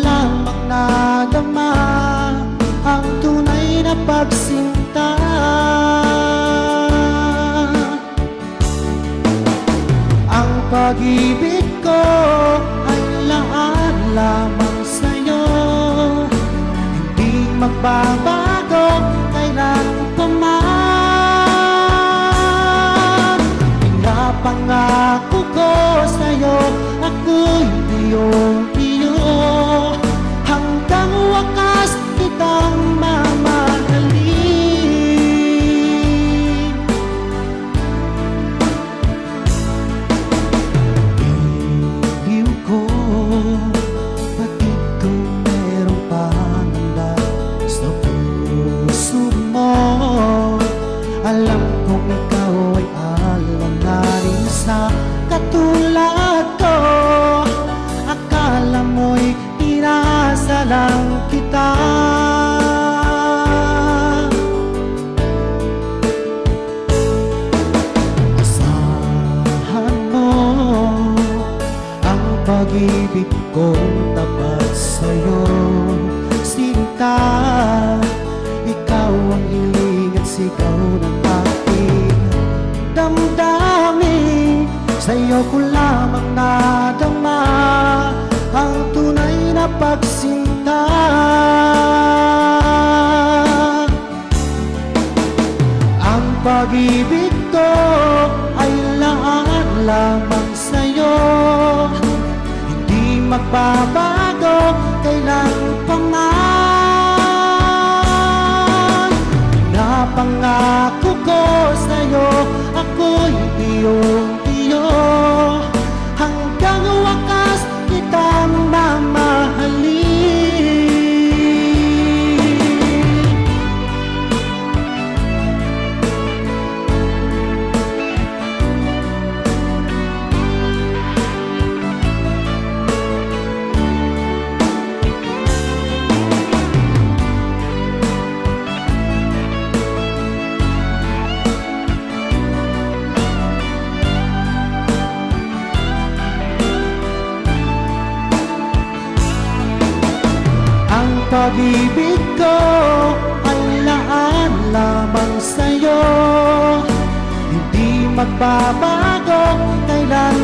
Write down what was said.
lamang nadama ang tunay na pagsinta. Ang pag-ibig ko ay laan lamang sa'yo, hindi magbabago kailan pa man. Pinapangako ko sa'yo, ako'y iyong-iyo, hanggang wakas kitang mamahalin. Iliw ko, bakit kung merong pananda sa puso mo? Alam kong ikaw ay alam na rin sa katulad ko. Akala mo'y inasa lang kita. Asahan mo ang pag-ibig kong tapat sa'yo, sinta. Ikaw ang hiling at sigaw ng aking damdamin. Sa'yo ko lamang nadama ang tunay na pagsinta. Ang pag-ibig ko ay laan lamang sa'yo, hindi magbabago kailan pa man. Pinapangako ko sa'yo, ako'y iyong-iyo, hanggang wakas kitang mamahalin. Pag-ibig ko ay laan lamang sa'yo, hindi magbabago kailan